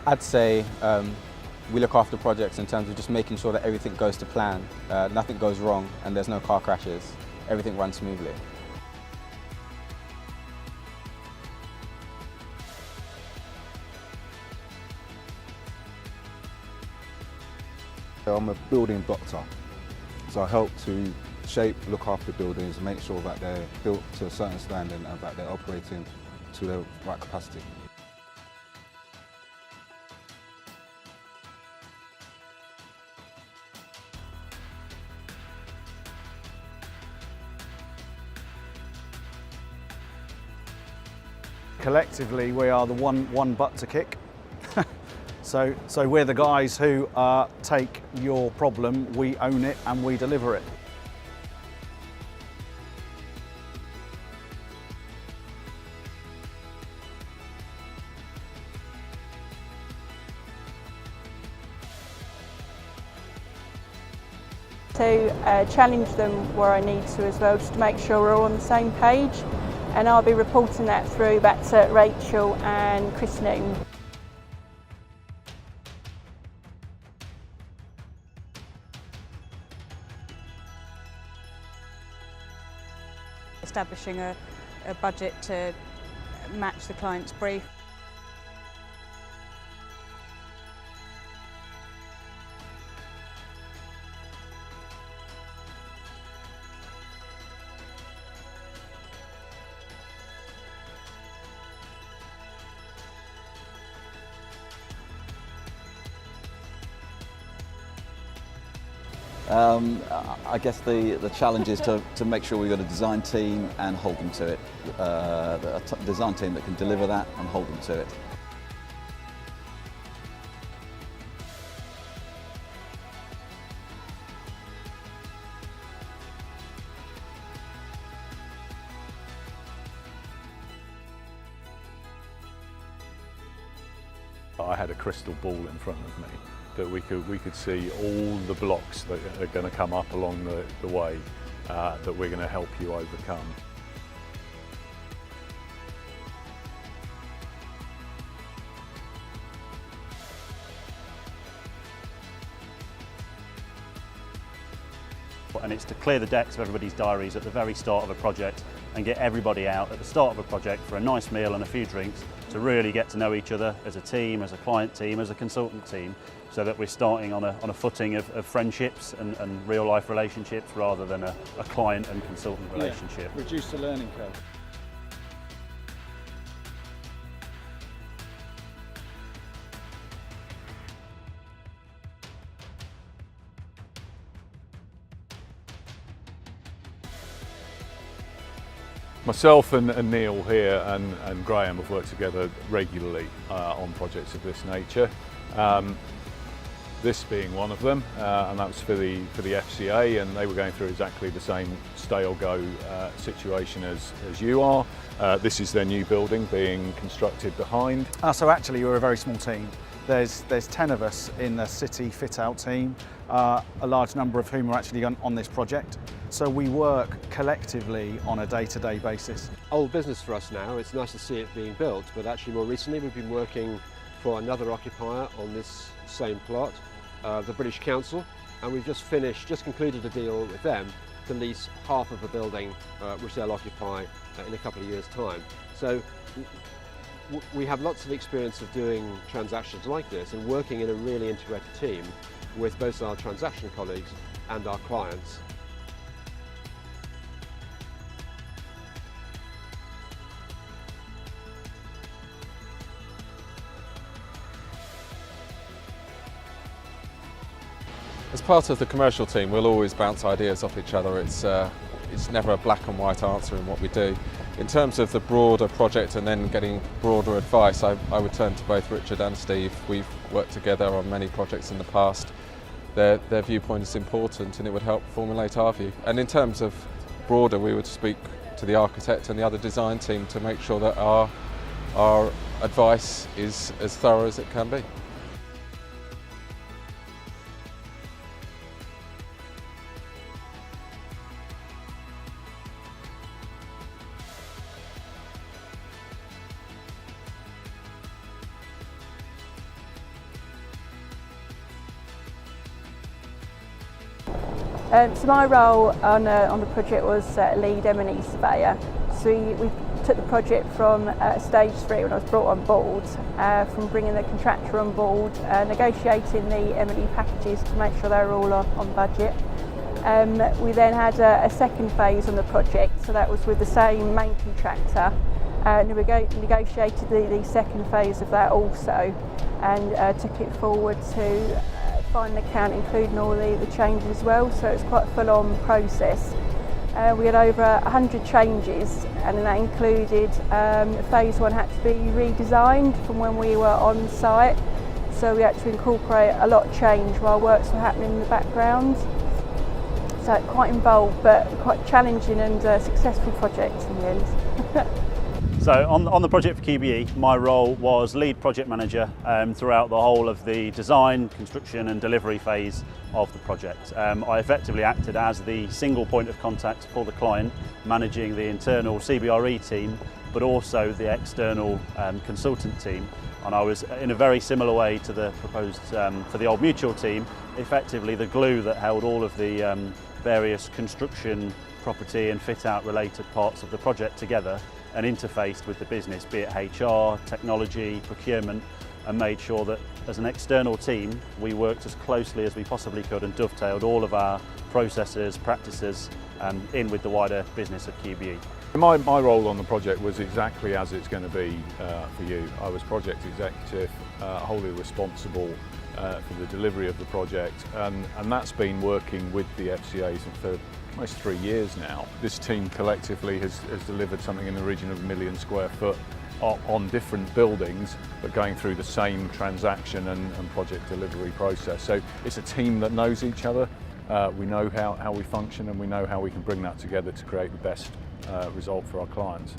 I'd say we look after projects in terms of just making sure that everything goes to plan, nothing goes wrong and there's no car crashes, everything runs smoothly. I'm a building doctor, so I help to shape, look after buildings, make sure that they're built to a certain standard and that they're operating to their right capacity. Collectively, we are the one butt to kick. So we're the guys who take your problem, we own it and we deliver it. To challenge them where I need to as well, just to make sure we're all on the same page, and I'll be reporting that through back to Rachel and Chris Newton. Establishing a budget to match the client's brief. I guess the challenge is to make sure we've got a design team and hold them to it. A design team that can deliver that and hold them to it. I had a crystal ball in front of me that we could see all the blocks that are going to come up along the way that we're going to help you overcome. And it's to clear the decks of everybody's diaries at the very start of a project and get everybody out at the start of a project for a nice meal and a few drinks to really get to know each other as a team, as a client team, as a consultant team, so that we're starting on a footing of friendships and real life relationships rather than a client and consultant relationship. Yeah, reduce the learning curve. Myself and Neil here and Graham have worked together regularly on projects of this nature. This being one of them, and that was for the FCA, and they were going through exactly the same stay or go situation as you are. This is their new building being constructed behind. So actually we're a very small team. There's 10 of us in the city fit out team, a large number of whom are actually on this project. So we work collectively on a day-to-day basis. Old business for us now. It's nice to see it being built, but actually more recently we've been working for another occupier on this same plot, the British Council, and we've just concluded a deal with them to lease half of a building which they'll occupy in a couple of years' time. So we have lots of experience of doing transactions like this and working in a really integrated team with both our transaction colleagues and our clients. As part of the commercial team, we'll always bounce ideas off each other. It's never a black and white answer in what we do. In terms of the broader project and then getting broader advice, I would turn to both Richard and Steve. We've worked together on many projects in the past. Their viewpoint is important and it would help formulate our view. And in terms of broader, we would speak to the architect and the other design team to make sure that our advice is as thorough as it can be. So my role on the project was lead M&E surveyor. So we took the project from stage 3 when I was brought on board, from bringing the contractor on board, negotiating the M&E packages to make sure they were all on budget. We then had a second phase on the project, so that was with the same main contractor. We negotiated the second phase of that also, and took it forward to final account, including all the changes as well, so it's quite a full-on process. We had over 100 changes, and that included phase 1 had to be redesigned from when we were on site, so we had to incorporate a lot of change while works were happening in the background. So quite involved, but quite challenging and successful project in the end. So on the project for CBRE, my role was lead project manager throughout the whole of the design, construction and delivery phase of the project. I effectively acted as the single point of contact for the client, managing the internal CBRE team, but also the external consultant team. And I was, in a very similar way to the proposed for the Old Mutual team, effectively the glue that held all of the various construction, property and fit-out related parts of the project together and interfaced with the business, be it HR, technology, procurement, and made sure that as an external team we worked as closely as we possibly could and dovetailed all of our processes, practices in with the wider business of CBRE. My role on the project was exactly as it's going to be for you. I was project executive, wholly responsible for the delivery of the project, and that's been working with the FCAs for almost 3 years now. This team collectively has delivered something in the region of 1 million square foot on different buildings, but going through the same transaction and project delivery process. So it's a team that knows each other. We know how we function, and we know how we can bring that together to create the best result for our clients.